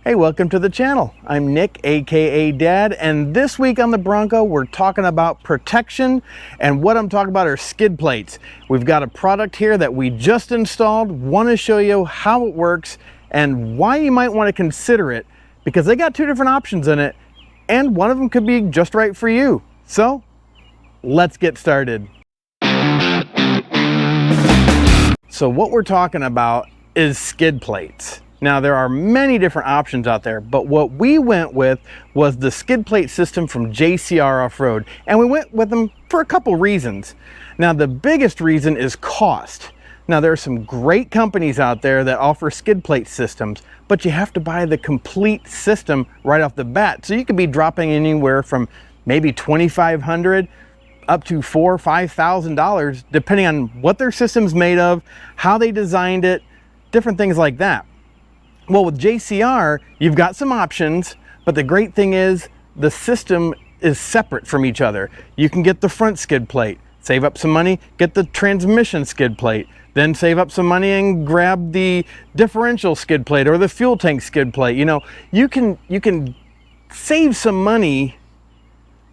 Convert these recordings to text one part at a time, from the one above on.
Hey, welcome to the channel. I'm Nick, aka Dad, and this week on the Bronco we're talking about protection, and what I'm talking about are skid plates. We've got a product here that we just installed, want to show you how it works and why you might want to consider it, because they got two different options in it and one of them could be just right for you. So let's get started. So what we're talking about is skid plates. Now there are many different options out there, but what we went with was the skid plate system from JCR Off-Road, and we went with them for a couple reasons. Now the biggest reason is cost. Now there are some great companies out there that offer skid plate systems, but you have to buy the complete system right off the bat. So you could be dropping anywhere from maybe $2,500 up to $4,000 or $5,000, depending on what their system's made of, how they designed it, different things like that. Well, with JCR, you've got some options, but the great thing is the system is separate from each other. You can get the front skid plate, save up some money, get the transmission skid plate, then save up some money and grab the differential skid plate or the fuel tank skid plate. You know, you can save some money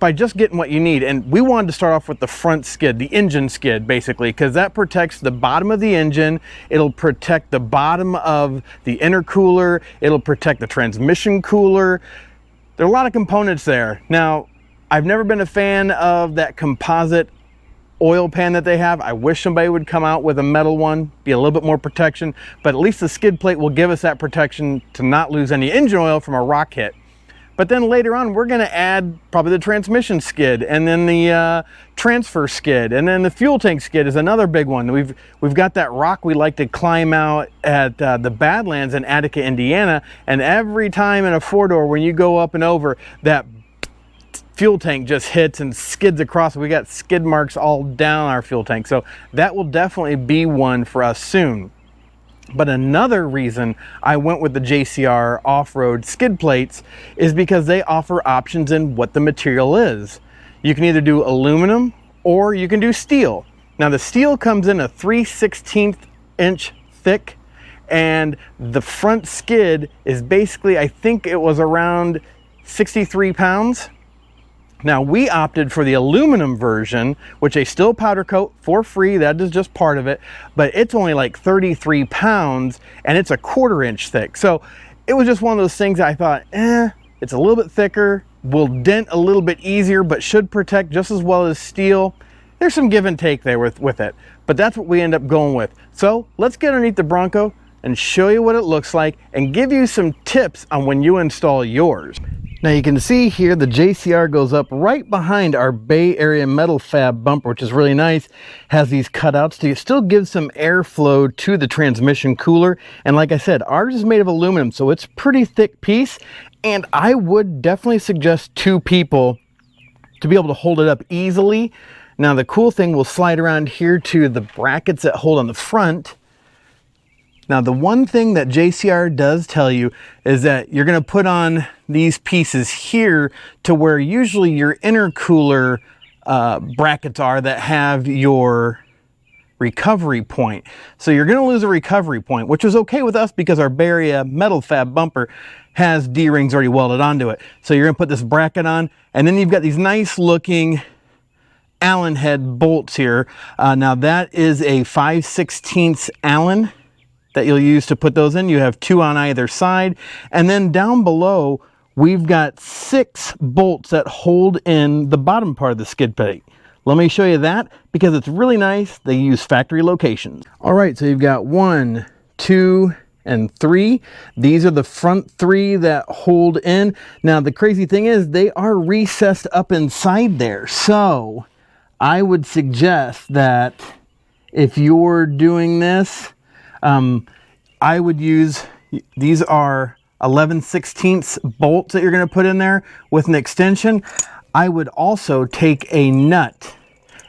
by just getting what you need. And we wanted to start off with the front skid, the engine skid, basically, because that protects the bottom of the engine. It'll protect the bottom of the intercooler. It'll protect the transmission cooler. There are a lot of components there. Now, I've never been a fan of that composite oil pan that they have. I wish somebody would come out with a metal one, be a little bit more protection, but at least the skid plate will give us that protection to not lose any engine oil from a rock hit. But then later on, we're gonna add probably the transmission skid, and then the transfer skid, and then the fuel tank skid is another big one. We've got that rock we like to climb out at the Badlands in Attica, Indiana, and every time in a four-door, when you go up and over, that fuel tank just hits and skids across. We got skid marks all down our fuel tank, so that will definitely be one for us soon. But another reason I went with the JCR off-road skid plates is because they offer options in what the material is. You can either do aluminum or you can do steel. Now the steel comes in a 3/16 inch thick, and the front skid is basically, I think it was around 63 pounds. Now we opted for the aluminum version, which they still powder coat for free. That is just part of it, but it's only like 33 pounds and it's a 1/4 inch thick. So it was just one of those things I thought, it's a little bit thicker, will dent a little bit easier, but should protect just as well as steel. There's some give and take there with it, but that's what we end up going with. So let's get underneath the Bronco and show you what it looks like and give you some tips on when you install yours. Now you can see here the JCR goes up right behind our Bay Area metal fab bumper, which is really nice. Has these cutouts to still give some airflow to the transmission cooler. And like I said, ours is made of aluminum, so it's a pretty thick piece. And I would definitely suggest 2 people to be able to hold it up easily. Now the cool thing, will slide around here to the brackets that hold on the front. Now the one thing that JCR does tell you is that you're going to put on these pieces here to where usually your intercooler brackets are that have your recovery point. So you're going to lose a recovery point, which is okay with us because our Bay Area metal fab bumper has D-rings already welded onto it. So you're going to put this bracket on, and then you've got these nice looking Allen head bolts here. Now that is a 5/16 Allen that you'll use to put those in. You have 2 on either side. And then down below, we've got 6 bolts that hold in the bottom part of the skid plate. Let me show you that because it's really nice. They use factory locations. All right, so you've got 1, 2, and 3. These are the front 3 that hold in. Now, the crazy thing is they are recessed up inside there. So I would suggest that if you're doing this, I would use, these are 11/16 bolts that you're going to put in there with an extension. I would also take a nut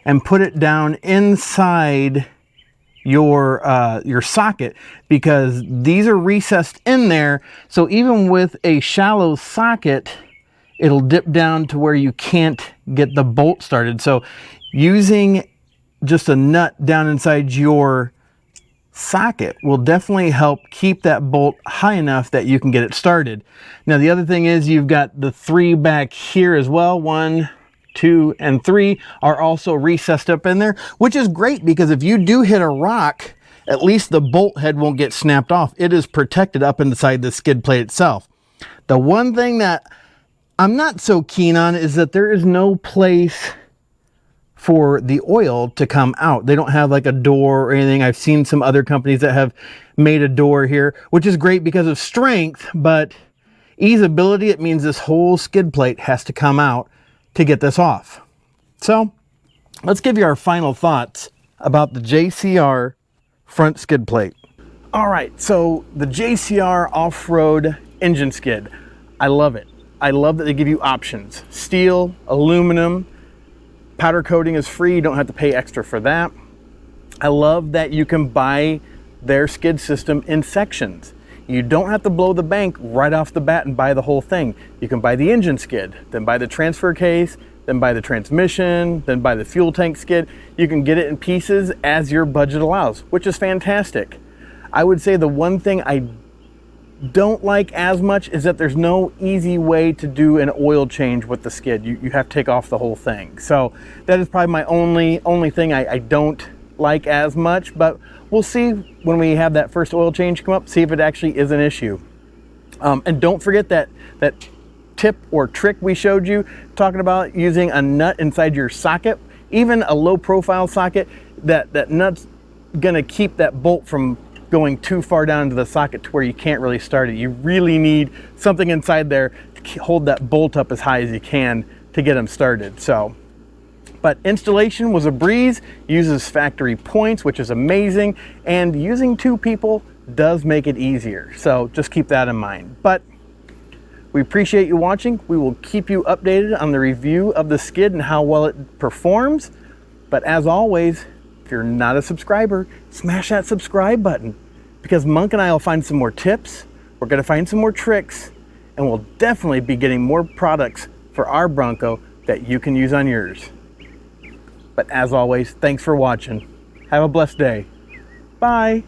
and put it down inside your socket, because these are recessed in there. So even with a shallow socket, it'll dip down to where you can't get the bolt started. So using just a nut down inside your socket will definitely help keep that bolt high enough that you can get it started. Now the other thing is you've got the 3 back here as well. 1, 2, and 3 are also recessed up in there, which is great because if you do hit a rock, at least the bolt head won't get snapped off. It is protected up inside the skid plate itself. The one thing that I'm not so keen on is that there is no place for the oil to come out. They don't have like a door or anything. I've seen some other companies that have made a door here, which is great because of strength, but easeability, it means this whole skid plate has to come out to get this off. So let's give you our final thoughts about the JCR front skid plate. All right, so the JCR off-road engine skid, I love it. I love that they give you options. Steel, aluminum, powder coating is free. You don't have to pay extra for that. I love that you can buy their skid system in sections. You don't have to blow the bank right off the bat and buy the whole thing. You can buy the engine skid, then buy the transfer case, then buy the transmission, then buy the fuel tank skid. You can get it in pieces as your budget allows, which is fantastic. I would say the one thing I don't like as much is that there's no easy way to do an oil change with the skid. You have to take off the whole thing. So that is probably my only thing I don't like as much, but we'll see when we have that first oil change come up, see if it actually is an issue. And don't forget that tip or trick we showed you, talking about using a nut inside your socket. Even a low profile socket, that nut's gonna keep that bolt from going too far down into the socket to where you can't really start it. You really need something inside there to hold that bolt up as high as you can to get them started. So, but installation was a breeze, uses factory points, which is amazing, and using 2 people does make it easier. So just keep that in mind. But we appreciate you watching. We will keep you updated on the review of the skid and how well it performs. But as always, if you're not a subscriber, smash that subscribe button, because Monk and I will find some more tips, we're gonna find some more tricks, and we'll definitely be getting more products for our Bronco that you can use on yours. But as always, thanks for watching. Have a blessed day. Bye.